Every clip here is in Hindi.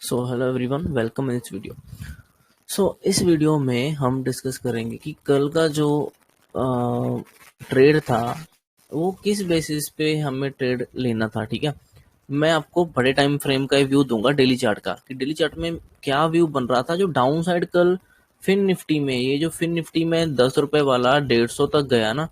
So hello everyone, welcome in this video. इस वीडियो में हम डिस्कस करेंगे कि कल का जो ट्रेड था वो किस बेसिस पे हमें ट्रेड लेना था। ठीक है, मैं आपको बड़े टाइम फ्रेम का व्यू दूंगा डेली चार्ट का कि डेली चार्ट में क्या व्यू बन रहा था। जो डाउन साइड कल फिन निफ्टी में, ये जो फिन निफ्टी में 10 रुपए वाला 150 तक गया ना,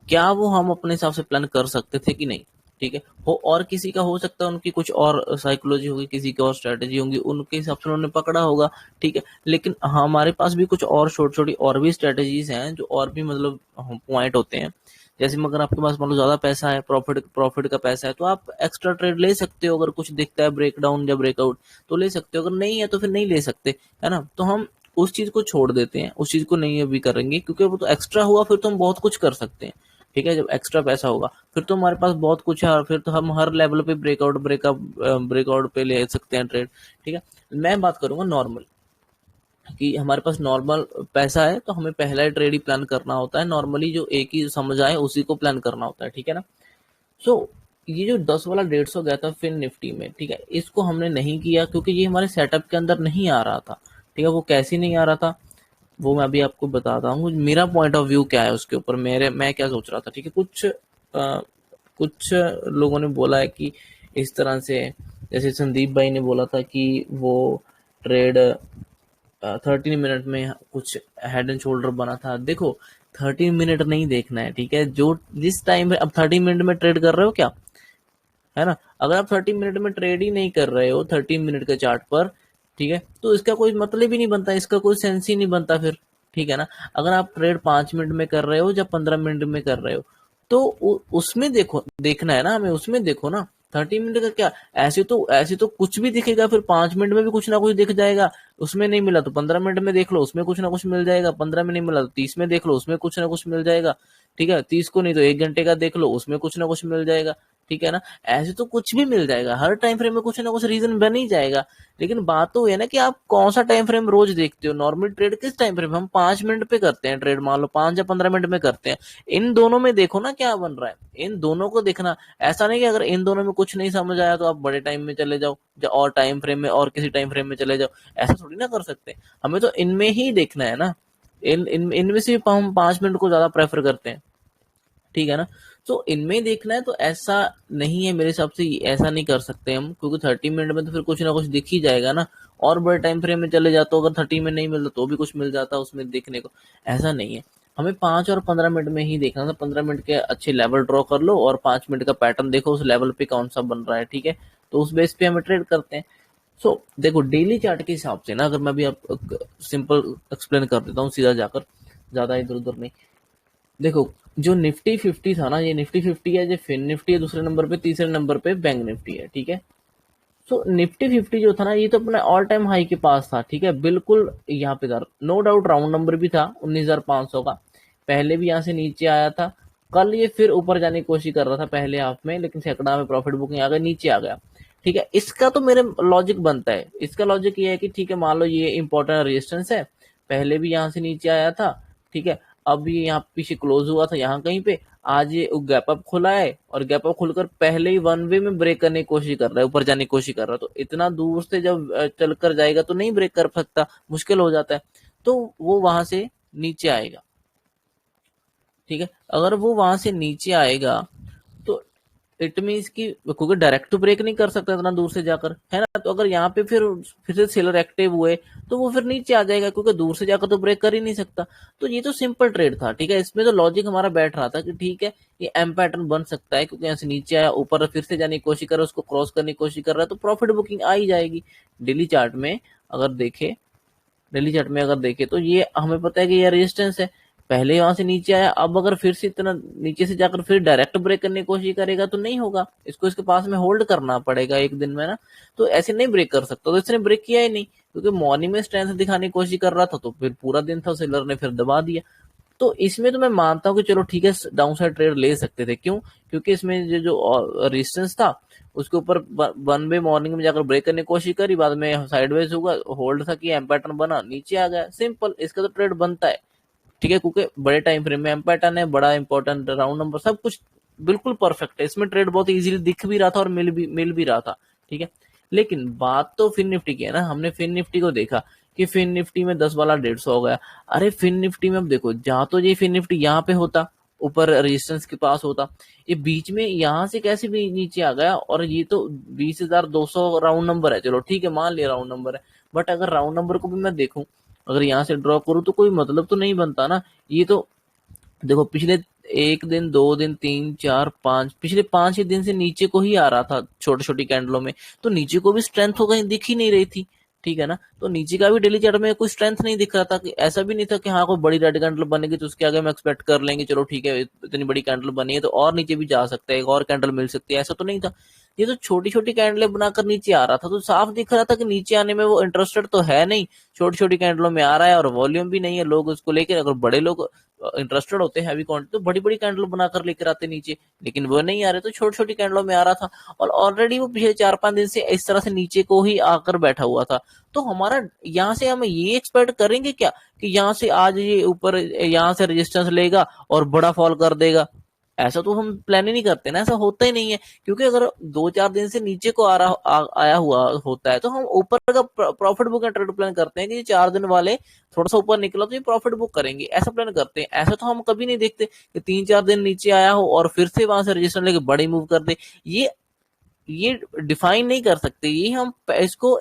क्या वो हम अपने हिसाब से प्लान कर सकते थे कि नहीं। ठीक है, हो और किसी का हो सकता है, उनकी कुछ और साइकोलॉजी होगी, किसी की और स्ट्रेटेजी होंगी, उनके हिसाब से उन्होंने पकड़ा होगा। ठीक है, लेकिन हमारे पास भी कुछ और छोटी छोटी और भी स्ट्रेटेजीज हैं जो और भी मतलब पॉइंट होते हैं। जैसे अगर आपके पास मान लो ज्यादा पैसा है, प्रॉफिट प्रॉफिट का पैसा है, तो आप एक्स्ट्रा ट्रेड ले सकते हो। अगर कुछ दिखता है ब्रेकडाउन या ब्रेकआउट तो ले सकते हो, अगर नहीं है तो फिर नहीं ले सकते, है ना। तो हम उस चीज को छोड़ देते हैं, उस चीज को नहीं अभी करेंगे, क्योंकि वो तो एक्स्ट्रा हुआ, फिर तो हम बहुत कुछ कर सकते हैं। ठीक है, जब एक्स्ट्रा पैसा होगा फिर तो हमारे पास बहुत कुछ है, और फिर तो हम हर लेवल पे ब्रेकआउट पे ले सकते हैं ट्रेड। ठीक है, मैं बात करूंगा नॉर्मल, कि हमारे पास नॉर्मल पैसा है तो हमें पहला ही ट्रेड ही प्लान करना होता है। नॉर्मली जो एक ही समझ आए उसी को प्लान करना होता है। ठीक है ना। सो ये जो 10 वाला 150 गया था फिन निफ्टी में, ठीक है, इसको हमने नहीं किया क्योंकि ये हमारे सेटअप के अंदर नहीं आ रहा था। ठीक है, वो कैसे नहीं आ रहा था वो मैं अभी आपको बताता हूँ। मेरा पॉइंट ऑफ व्यू क्या है उसके ऊपर, मैं क्या सोच रहा था। ठीक है, कुछ लोगों ने बोला है कि इस तरह से, जैसे संदीप भाई ने बोला था कि वो ट्रेड 13 मिनट में कुछ हेड एंड शोल्डर बना था। देखो, 13 मिनट नहीं देखना है। ठीक है, जो जिस टाइम अब 30 मिनट में ट्रेड कर रहे हो क्या, है ना। अगर आप 30 मिनट में ट्रेड ही नहीं कर रहे हो 30 मिनट के चार्ट पर, ठीक है, तो इसका कोई मतलब ही नहीं बनता, इसका कोई सेंस ही नहीं बनता फिर। ठीक है ना। अगर आप ट्रेड 5 मिनट में कर रहे हो या 15 मिनट में कर रहे हो, तो उसमें देखो, देखना है ना हमें, उसमें देखो ना। 30 मिनट का क्या, ऐसे तो कुछ भी दिखेगा, फिर 5 मिनट में भी कुछ ना कुछ दिख जाएगा। उसमें नहीं मिला तो 15 मिनट में देख लो, उसमें कुछ ना कुछ मिल जाएगा। 15 में नहीं मिला तो 30 में देख लो, उसमें कुछ ना कुछ मिल जाएगा। ठीक है, 30 को नहीं तो 1 घंटे का देख लो, उसमें कुछ ना कुछ मिल जाएगा। ठीक है ना। ऐसे तो कुछ भी मिल जाएगा, हर टाइम फ्रेम में कुछ ना कुछ रीजन बन ही जाएगा। लेकिन बात तो है ना कि आप कौन सा टाइम फ्रेम रोज देखते हो। नॉर्मल ट्रेड किस टाइम फ्रेम, हम 5 मिनट पे करते हैं ट्रेड, मान लो 5 या 15 मिनट में करते हैं। इन दोनों में देखो ना क्या बन रहा है, इन दोनों को देखना। ऐसा नहीं कि अगर इन दोनों में कुछ नहीं समझ आया तो आप बड़े टाइम में चले जाओ, और टाइम फ्रेम में और किसी टाइम फ्रेम में चले जाओ। ऐसा थोड़ी ना कर सकते, हमें तो इनमें ही देखना है ना। इनमें से हम 5 मिनट को ज्यादा प्रेफर करते हैं। ठीक है ना। तो इनमें देखना है तो ऐसा नहीं है मेरे हिसाब से, ऐसा नहीं कर सकते हम, क्योंकि 30 मिनट में तो फिर कुछ ना कुछ दिख ही जाएगा ना। और बड़े टाइम फ्रेम में चले जाते हो, अगर 30 में नहीं मिलता तो भी कुछ मिल जाता उसमें देखने को। ऐसा नहीं है, हमें 5 और 15 मिनट में ही देखना था। 15 मिनट के अच्छे लेवल ड्रॉ कर लो और 5 मिनट का पैटर्न देखो, उस लेवल पे कौन सा बन रहा है। ठीक है, तो उस बेस पे हमें ट्रेड करते हैं। देखो, डेली चार्ट के हिसाब से ना, अगर मैं भी आप सिंपल एक्सप्लेन कर देता हूँ सीधा जाकर, ज्यादा इधर उधर नहीं। देखो, जो निफ्टी 50 था ना, ये निफ्टी 50 है, जो फिन निफ्टी है दूसरे नंबर पे, तीसरे नंबर पे बैंक निफ्टी है। ठीक है, निफ्टी 50 जो था ना, ये तो अपने ऑल टाइम हाई के पास था। ठीक है, बिल्कुल यहाँ पे था, नो डाउट राउंड नंबर भी था 19,500 का। पहले भी यहाँ से नीचे आया था। कल ये फिर ऊपर जाने की कोशिश कर रहा था पहले हाफ में, लेकिन सैकड़ा में प्रॉफिट बुकिंग आ गई, नीचे आ गया। ठीक है, इसका तो मेरे लॉजिक बनता है, इसका लॉजिक ये है कि ठीक है, मान लो ये इंपॉर्टेंट रेजिस्टेंस है, पहले भी यहाँ से नीचे आया था। ठीक है, अब ये यहाँ पीछे क्लोज हुआ था यहाँ कहीं पे, आज ये गैप अप खुला है, और गैप अप खुलकर पहले ही वन वे में ब्रेक करने की कोशिश कर रहा है, ऊपर जाने की कोशिश कर रहा है। तो इतना दूर से जब चल कर जाएगा तो नहीं ब्रेक कर सकता, मुश्किल हो जाता है। तो वो वहां से नीचे आएगा। ठीक है, अगर वो वहां से नीचे आएगा तो इट मीन्स कि, क्योंकि डायरेक्ट तो ब्रेक नहीं कर सकता इतना दूर से जाकर, है ना। तो अगर यहाँ पे फिर से सेलर एक्टिव हुए तो वो फिर नीचे आ जाएगा, क्योंकि दूर से जाकर तो ब्रेक कर ही नहीं सकता। तो ये तो सिंपल ट्रेड था। ठीक है, इसमें तो लॉजिक हमारा बैठ रहा था कि ठीक है, ये एम पैटर्न बन सकता है, क्योंकि यहाँ से नीचे आया, ऊपर फिर से जाने की कोशिश कर रहा है, उसको क्रॉस करने की कोशिश कर रहा है, तो प्रॉफिट बुकिंग आ ही जाएगी। डेली चार्ट में अगर देखे डेली चार्ट में अगर देखे तो ये हमें पता है कि ये रेजिस्टेंस है, पहले वहां से नीचे आया, अब अगर फिर से इतना नीचे से जाकर फिर डायरेक्ट ब्रेक करने की कोशिश करेगा तो नहीं होगा, इसको इसके पास में होल्ड करना पड़ेगा एक दिन में ना। तो ऐसे नहीं ब्रेक कर सकता, तो इसने ब्रेक किया ही नहीं, क्योंकि मॉर्निंग में स्ट्रेंथ दिखाने की कोशिश कर रहा था, तो फिर पूरा दिन था, सेलर ने फिर दबा दिया। तो इसमें तो मैं मानता हूँ कि चलो ठीक है, डाउन साइड ट्रेड ले सकते थे। क्यों? क्योंकि इसमें जो रेजिस्टेंस था उसके ऊपर वन वे मॉर्निंग में जाकर ब्रेक करने की कोशिश करी, बाद में साइडवेज हुआ, होल्ड था कि एम पैटर्न बना, नीचे आ गया, सिंपल, इसका तो ट्रेड बनता है। ठीक है, क्योंकि बड़े टाइम फ्रेम में एम पैटर्न है, बड़ा इंपॉर्टेंट राउंड नंबर, सब कुछ बिल्कुल परफेक्ट है, इसमें ट्रेड बहुत इजीली दिख भी रहा था और मिल भी रहा था। ठीक है, लेकिन बात तो फिन निफ्टी की है ना, हमने फिन निफ्टी को देखा कि फिन निफ्टी में 10 वाला 150 हो गया। अरे फिन निफ्टी में अब देखो, जहां तो ये फिन निफ्टी यहाँ पे होता, ऊपर रेजिस्टेंस के पास होता, ये बीच में यहाँ से कैसे भी नीचे आ गया, और ये तो 20,200 राउंड नंबर है, चलो ठीक है मान लिया राउंड नंबर है, बट अगर राउंड नंबर को भी मैं देखूं, अगर यहाँ से ड्रॉ करूं तो कोई मतलब तो नहीं बनता ना। ये तो देखो पिछले 1 दिन 2 दिन 3 4 5, पिछले 5 ही दिन से नीचे को ही आ रहा था छोटी छोटी कैंडलों में, तो नीचे को भी स्ट्रेंथ हो कहीं दिख ही नहीं रही थी, ठीक है ना। तो नीचे का भी डेली चार्ट में कोई स्ट्रेंथ नहीं दिख रहा था, कि ऐसा भी नहीं था कि हाँ कोई बड़ी रेड कैंडल बनेगी तो उसके आगे हम एक्सपेक्ट कर लेंगे चलो ठीक है इतनी बड़ी कैंडल बनी है तो और नीचे भी जा सकता है, एक और कैंडल मिल सकती है, ऐसा तो नहीं था। ये तो छोटी छोटी कैंडलें बनाकर नीचे आ रहा था, तो साफ दिख रहा था कि नीचे आने में वो इंटरेस्टेड तो है नहीं, छोटी छोटी कैंडलों में आ रहा है और वॉल्यूम भी नहीं है लोग उसको लेकर, अगर बड़े लोग इंटरेस्टेड होते हैं हैवी क्वांटिटी तो बड़ी बड़ी कैंडल बनाकर लेकर आते नीचे, लेकिन वो नहीं आ रहे, तो छोटी छोटी कैंडलों में आ रहा था, और ऑलरेडी वो पिछले 4 5 दिन से इस तरह से नीचे को ही आकर बैठा हुआ था। तो हमारा यहाँ से हम ये एक्सपेक्ट करेंगे क्या कि यहाँ से आज ये ऊपर यहाँ से रेजिस्टेंस लेगा और बड़ा फॉल कर देगा, ऐसा तो हम प्लान ही नहीं करते ना, ऐसा होता ही नहीं है। क्योंकि अगर 2 4 दिन से नीचे को आया हुआ होता है तो हम ऊपर का profit book and trade plan करते हैं कि ये 4 दिन वाले थोड़ा सा ऊपर निकला तो ये प्रॉफिट बुक करेंगे, ऐसा प्लान करते हैं। ऐसा तो हम कभी नहीं देखते कि 3 4 दिन नीचे आया हो और फिर से वहां से रजिस्टर लेके बड़ी मूव कर दे। ये ये डिफाइन नहीं कर सकते, ये हम इसको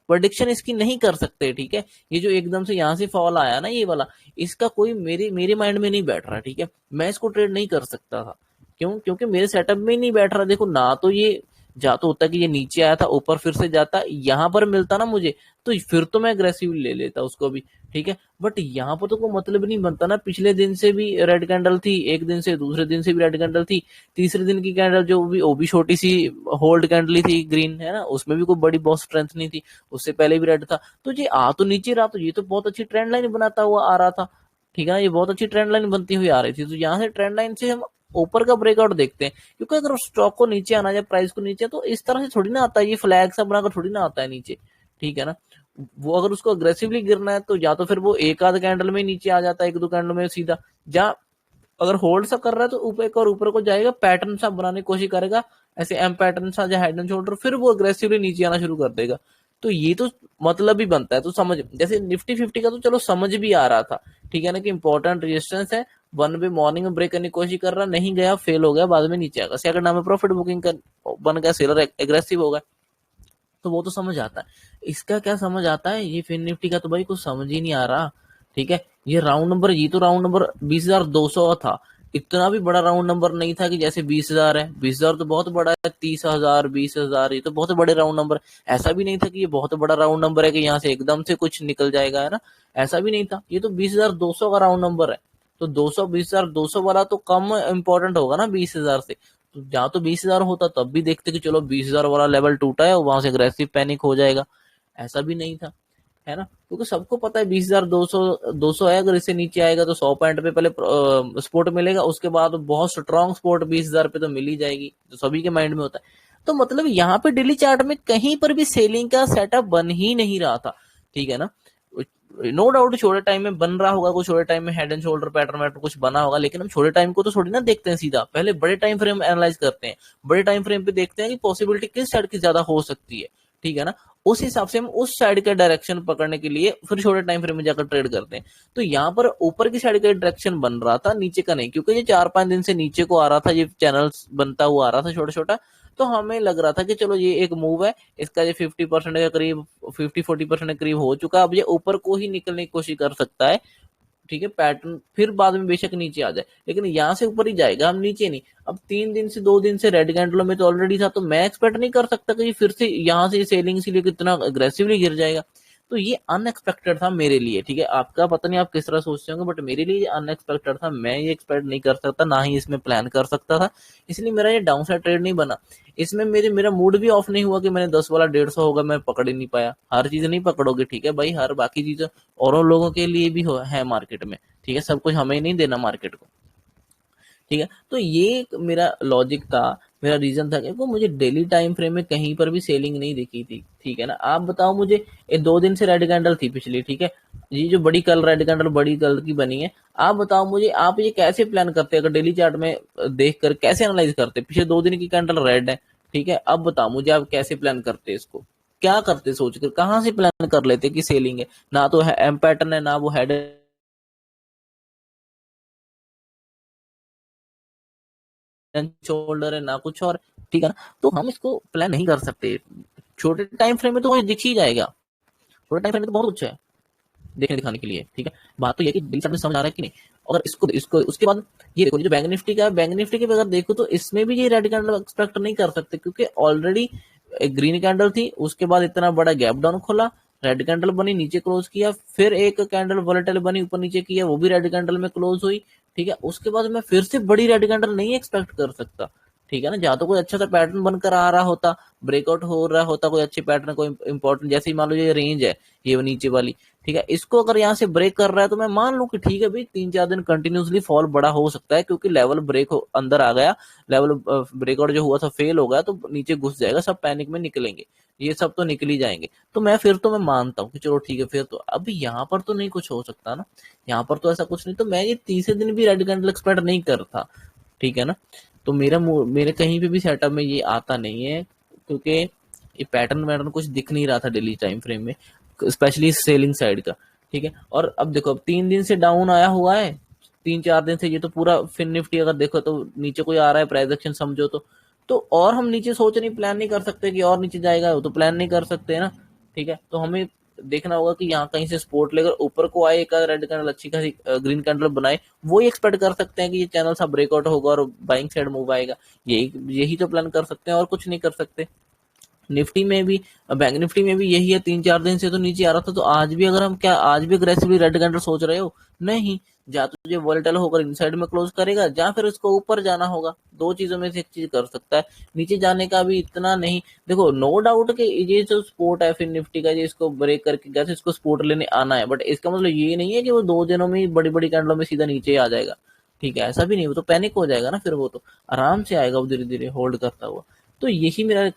प्रोडिक्शन इसकी नहीं कर सकते, ठीक है। ये जो एकदम से यहाँ से फॉल आया ना ये वाला, इसका कोई मेरे मेरे माइंड में नहीं बैठ रहा, ठीक है। मैं इसको ट्रेड नहीं कर सकता था, क्यों? क्योंकि मेरे सेटअप में ही नहीं बैठ रहा। देखो ना तो ये जा तो होता कि ये नीचे आया था ऊपर फिर से जाता यहाँ पर मिलता ना मुझे, तो फिर तो मैं अग्रेसिव ले लेता उसको भी, ठीक है। बट यहाँ पर तो कोई मतलब नहीं बनता ना, पिछले दिन से भी रेड कैंडल थी, एक दिन से दूसरे दिन से भी रेड कैंडल थी, तीसरे दिन की कैंडल जो भी वो भी छोटी सी होल्ड कैंडल ही थी ग्रीन, है ना, उसमें भी कोई बड़ी बहुत स्ट्रेंथ नहीं थी, उससे पहले भी रेड था। तो ये आ तो नीचे रहा, तो ये तो बहुत अच्छी ट्रेंड लाइन बनाता हुआ आ रहा था, ठीक है ना, ये बहुत अच्छी ट्रेंड लाइन बनती हुई आ रही थी। तो यहाँ से ट्रेंड लाइन से हम ऊपर का ब्रेकआउट देखते हैं, क्योंकि अगर स्टॉक को नीचे आना है प्राइस को नीचे, तो इस तरह से थोड़ी ना आता है, ये फ्लैग सा बनाकर थोड़ी ना आता है नीचे, ठीक है ना। वो अगर उसको अग्रेसिवली गिरना है तो या तो फिर वो एक आध कैंडल में नीचे आ जाता है, एक दो कैंडल में सीधा, जा अगर होल्ड सा कर रहा है तो ऊपर एक और ऊपर को जाएगा, पैटर्न सा बनाने की कोशिश करेगा, ऐसे एम पैटर्न सा जो हेड एंड शोल्डर, फिर वो अग्रेसिवली नीचे आना शुरू कर देगा। तो ये तो मतलब ही बनता है, तो समझ, जैसे निफ्टी 50 का तो चलो समझ भी आ रहा था, ठीक है ना, कि इंपॉर्टेंट रेजिस्टेंस है, वन वे मॉर्निंग में ब्रेक करने की कोशिश कर रहा, नहीं गया, फेल हो गया, बाद में नीचे आएगा, सेकंड नाम में प्रॉफिट बुकिंग कर बन गया, सेलर एग्रेसिव हो गया, तो वो तो समझ आता है। इसका क्या समझ आता है, ये फिन निफ्टी का तो भाई कुछ समझ ही नहीं आ रहा, ठीक है। ये राउंड नंबर, ये तो राउंड नंबर 20,200 था, इतना भी बड़ा राउंड नंबर नहीं था कि जैसे 20,000 है, 20,000 तो बहुत बड़ा है, 30,000 20,000 ये तो बहुत बड़े राउंड नंबर। ऐसा भी नहीं था कि ये बहुत बड़ा राउंड नंबर है कि यहाँ से एकदम से कुछ निकल जाएगा, है ना, ऐसा भी नहीं था। ये तो 20,200 का राउंड नंबर है, तो 200 20,200 वाला तो कम इम्पोर्टेंट होगा ना 20,000 से। तो जहाँ तो 20,000 होता तब भी देखते कि चलो 20,000 वाला लेवल टूटा है और वहां से अग्रेसिव पैनिक हो जाएगा, ऐसा भी नहीं था, है ना। क्योंकि सबको पता है 20,200 है, अगर इससे नीचे आएगा तो 100 पॉइंट पे पहले सपोर्ट मिलेगा, उसके बाद बहुत स्ट्रॉन्ग सपोर्ट 20,000 पे तो मिल ही जाएगी, तो सभी के माइंड में होता है। तो मतलब यहाँ पे डेली चार्ट में कहीं पर भी सेलिंग का सेटअप बन ही नहीं रहा था, ठीक है ना। नो डाउट छोटे टाइम में बन रहा होगा, कुछ छोटे टाइम में हेड एंड शोल्डर पैटर्न वैटर्न कुछ बना होगा, लेकिन हम छोटे टाइम को तो थोड़ी ना देखते हैं सीधा, पहले बड़े टाइम फ्रेम एनालाइज करते हैं, बड़े टाइम फ्रेम पे देखते हैं कि पॉसिबिलिटी किस साइड की ज्यादा हो सकती है, ठीक है ना। उस हिसाब से हम उस साइड का डायरेक्शन पकड़ने के लिए फिर छोटे टाइम फ्रेम में जाकर ट्रेड करते हैं। तो यहाँ पर ऊपर की साइड का डायरेक्शन बन रहा था, नीचे का नहीं, क्योंकि ये 4 5 दिन से नीचे को आ रहा था, ये चैनल बनता हुआ आ रहा था छोटा छोटा, तो हमें लग रहा था कि चलो ये एक मूव है, इसका ये 50% के करीब 50 40% के करीब हो चुका, अब ये ऊपर को ही निकलने की कोशिश कर सकता है, ठीक है, पैटर्न फिर बाद में बेशक नीचे आ जाए, लेकिन यहाँ से ऊपर ही जाएगा, हम नीचे नहीं। अब 3 दिन से 2 दिन से रेड कैंडलों में तो ऑलरेडी था, तो मैं एक्सपेक्ट नहीं कर सकता कि फिर से यहाँ से सेलिंग इसीलिए कितना अग्रेसिवली गिर जाएगा। तो ये अनएक्सपेक्टेड था मेरे लिए, ठीक है, आपका पता नहीं आप किस तरह सोचते होंगे, बट मेरे लिए ये अनएक्सपेक्टेड था, मैं ये एक्सपेक्ट नहीं कर सकता, ना ही इसमें प्लान कर सकता था, इसलिए मेरा ये डाउन साइड ट्रेड नहीं बना। इसमें मेरा मूड भी ऑफ नहीं हुआ कि मैंने 10 वाला 150 होगा मैं पकड़ ही नहीं पाया, हर चीज नहीं पकड़ोगे, ठीक है भाई, हर बाकी चीज और लोगों के लिए भी है मार्केट में, ठीक है, सब कुछ हमें ही नहीं देना मार्केट को, ठीक है। तो ये एक मेरा लॉजिक था, मेरा रीजन था, क्योंकि मुझे डेली टाइम फ्रेम में कहीं पर भी सेलिंग नहीं दिखी थी, ठीक है ना। आप बताओ मुझे, ये 2 दिन से रेड कैंडल थी पिछली, ठीक है, ये जो बड़ी कल रेड कैंडल बड़ी कल की बनी है, आप बताओ मुझे, आप ये कैसे प्लान करते हैं, अगर डेली चार्ट में देख कर कैसे एनालाइज करते हैं, पिछले 2 दिन की कैंडल रेड है, ठीक है, अब बताओ मुझे आप कैसे प्लान करते इसको, क्या करते सोच कर, कहाँ से प्लान कर लेते कि सेलिंग है, ना तो है एम पैटर्न है, ना वो हेड एंड शोल्डर है, ना कुछ और, ठीक है ना। तो हम इसको प्लान नहीं कर सकते, छोटे टाइम फ्रेम में तो वो दिख ही जाएगा, छोटे टाइम फ्रेम में तो बहुत कुछ है देखने दिखाने के लिए, ठीक है। बात तो ये कि दिल से समझ आ रहा है कि नहीं। अगर इसको इसको उसके बाद ये देखो, ये जो बैंक निफ्टी का है, बैंक निफ्टी के अगर देखो तो इसमें भी ये रेड कैंडल एक्सपेक्ट नहीं कर सकते, क्योंकि ऑलरेडी एक ग्रीन कैंडल थी, उसके बाद इतना बड़ा गैप डाउन खोला, रेड कैंडल बनी, नीचे क्लोज किया, फिर एक कैंडल वोलेटाइल बनी, ऊपर नीचे किया, वो भी रेड कैंडल में क्लोज हुई, ठीक है। उसके बाद मैं फिर से बड़ी रेड कैंडल नहीं एक्सपेक्ट कर सकता, ठीक है ना। जहाँ तो कोई अच्छा सा पैटर्न बनकर आ रहा होता, ब्रेकआउट हो रहा होता, कोई अच्छे पैटर्न, कोई इंपॉर्टेंट, जैसे ही मान लो ये रेंज है, ये नीचे वाली, ठीक है, इसको अगर यहाँ से ब्रेक कर रहा है तो मैं मान लूं कि ठीक है भाई, 3-4 दिन कंटिन्यूसली फॉल बड़ा हो सकता है, क्योंकि लेवल ब्रेक अंदर आ गया, लेवल ब्रेकआउट जो हुआ था फेल हो गया, तो नीचे घुस जाएगा, सब पैनिक में निकलेंगे, ये सब तो निकल ही जाएंगे। तो मैं फिर तो मैं मानता हूँ कि चलो ठीक है, फिर तो अभी यहाँ पर तो नहीं कुछ हो सकता ना, यहाँ पर तो ऐसा कुछ नहीं, तो मैं ये तीसरे दिन भी रेड कैंडल एक्सपेक्ट नहीं करता, ठीक है ना। तो मेरे कहीं पे भी सेटअप में ये आता नहीं है, क्योंकि ये पैटर्न वैटर्न कुछ दिख नहीं रहा था डेली टाइम फ्रेम में, स्पेशली सेलिंग साइड का, ठीक है। और अब देखो, अब 3 दिन से डाउन आया हुआ है, 3-4 दिन से, ये तो पूरा फिन निफ्टी अगर देखो तो नीचे कोई आ रहा है, प्राइस एक्शन समझो तो और हम नीचे सोच नहीं, प्लान नहीं कर सकते कि और नीचे जाएगा, वो तो प्लान नहीं कर सकते ना, ठीक है। तो हमें देखना होगा कि यहाँ कहीं से सपोर्ट लेकर ऊपर को आए, एक रेड कैंडल अच्छी खासी ग्रीन कैंडल बनाए, वो ही एक्सपेक्ट कर सकते हैं कि ये चैनल सा ब्रेकआउट होगा और बाइंग साइड मूव आएगा, यही यही तो प्लान कर सकते हैं, और कुछ नहीं कर सकते। निफ्टी में भी, बैंक निफ्टी में भी यही है, 3-4 दिन से तो नीचे आ रहा था, तो आज भी अगर हम, क्या आज भी अग्रेसिवली रेड कैंडल सोच रहे हो? नहीं, या तो तुझे वोलेटाइल होकर इनसाइड में क्लोज करेगा, या फिर उसको ऊपर जाना होगा, दो चीजों में से एक चीज कर सकता है, नीचे जाने का भी इतना नहीं। देखो, नो डाउट कि ये जो स्पोर्ट है फिर निफ्टी का, ये इसको ब्रेक करके कैसे इसको स्पोर्ट लेने आना है, बट इसका मतलब ये नहीं है कि वो 2 दिनों में ही बड़ी बड़ी कैंडलों में सीधा नीचे आ जाएगा, ठीक है, ऐसा भी नहीं, वो तो पैनिक हो जाएगा ना, फिर वो तो आराम से आएगा, वो धीरे धीरे होल्ड करता हुआ। तो यही मेरा एक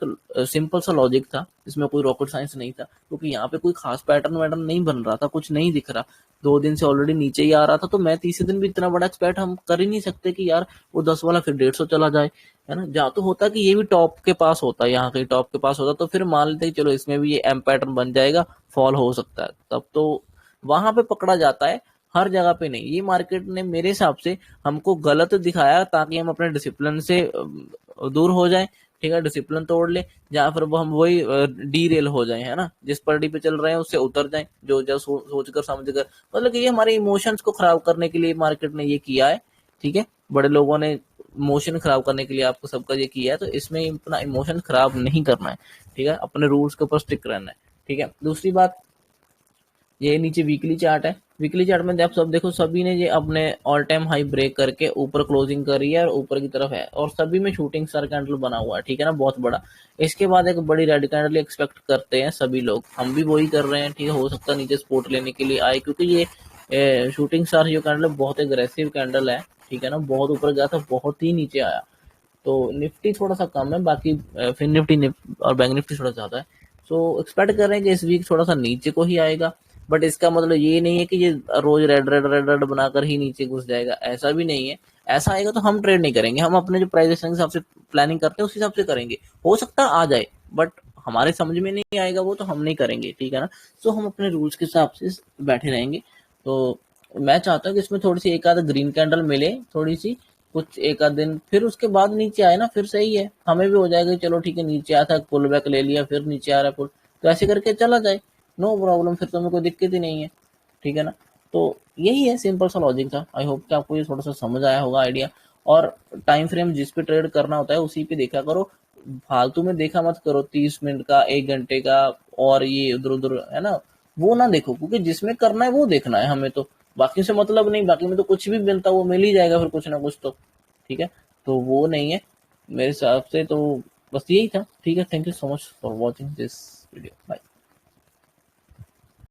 सिंपल सा लॉजिक था, इसमें कोई रॉकेट साइंस नहीं था, क्योंकि यहाँ पे कोई खास पैटर्न वैटर्न नहीं बन रहा था, कुछ नहीं दिख रहा, 2 दिन से ऑलरेडी नीचे ही आ रहा था, तो मैं तीसरे दिन भी इतना बड़ा एक्सपेक्ट हम कर ही नहीं सकते कि यार वो 10 वाला फिर 150 चला जाए, है ना। जहाँ तो होता कि ये भी टॉप के पास होता, यहाँ कहीं टॉप के पास होता, तो फिर मान लेते कि चलो इसमें भी ये एम पैटर्न बन जाएगा, फॉल हो सकता है, तब तो वहां पे पकड़ा जाता है, हर जगह पे नहीं। ये मार्केट ने मेरे हिसाब से हमको गलत दिखाया, ताकि हम अपने डिसिप्लिन से दूर हो जाए, ठीक है, डिसिप्लिन तोड़ ले, जहाँ फिर वो हम वही डी रेल हो जाए, है ना, जिस पटरी पे चल रहे हैं उससे उतर जाए, जो जो सोच कर समझ कर, मतलब कि ये हमारे इमोशंस को खराब करने के लिए मार्केट ने ये किया है, ठीक है, बड़े लोगों ने इमोशन खराब करने के लिए आपको सबका ये किया है, तो इसमें अपना इमोशन खराब नहीं करना है, ठीक है, अपने रूल्स के ऊपर स्टिक रहना है, ठीक है। दूसरी बात, ये नीचे वीकली चार्ट है, वीकली चार्ट में आप सब देखो, सभी ने ये अपने ऑल टाइम हाई ब्रेक करके ऊपर क्लोजिंग करी है, और ऊपर की तरफ है, और सभी में शूटिंग स्टार कैंडल बना हुआ है, ठीक है ना, बहुत बड़ा। इसके बाद एक बड़ी रेड कैंडल एक्सपेक्ट करते हैं सभी लोग, हम भी वही कर रहे हैं, ठीक है, हो सकता है नीचे सपोर्ट लेने के लिए आए, क्योंकि ये शूटिंग स्टार जो कैंडल है बहुत एग्रेसिव कैंडल है, ठीक है ना, बहुत ऊपर गया था, बहुत ही नीचे आया। तो निफ्टी थोड़ा सा कम है, बाकी फिन निफ्टी और बैंक निफ्टी थोड़ा ज्यादा है। सो एक्सपेक्ट कर रहे हैं कि इस वीक थोड़ा सा नीचे को ही आएगा, बट इसका मतलब ये नहीं है कि ये रोज रेड रेड रेड रेड बनाकर ही नीचे घुस जाएगा, ऐसा भी नहीं है। ऐसा आएगा तो हम ट्रेड नहीं करेंगे, हम अपने जो प्राइस के हिसाब से प्लानिंग करते हैं उस हिसाब से करेंगे, हो सकता है आ जाए, बट हमारे समझ में नहीं आएगा वो, तो हम नहीं करेंगे, ठीक है ना। सो हम अपने रूल्स के हिसाब से बैठे रहेंगे। तो मैं चाहता हूँ कि इसमें थोड़ी सी एक आध ग्रीन कैंडल मिले, थोड़ी सी कुछ एक आध दिन, फिर उसके बाद नीचे आए ना, फिर सही है, हमें भी हो जाएगा कि चलो ठीक है, नीचे आया था, पुल बैक ले लिया, फिर नीचे आ रहा है पुल, तो ऐसे करके चला जाए, नो प्रॉब्लम, फिर तो हमें कोई दिक्कत ही नहीं है, ठीक है ना। तो यही है, सिंपल सा लॉजिक था, आई होप कि आपको ये थोड़ा सा समझ आया होगा आइडिया। और टाइम फ्रेम जिस पे ट्रेड करना होता है उसी पे देखा करो, फालतू में देखा मत करो, 30 मिनट का, 1 घंटे का, और ये उधर उधर, है ना, वो ना देखो, क्योंकि जिसमें करना है वो देखना है हमें, तो बाकी से मतलब नहीं, बाकी में तो कुछ भी मिलता वो मिल ही जाएगा फिर कुछ ना कुछ तो, ठीक है। तो वो नहीं है मेरे हिसाब से, तो बस यही था, ठीक है। Thank you so much for watching this video, bye.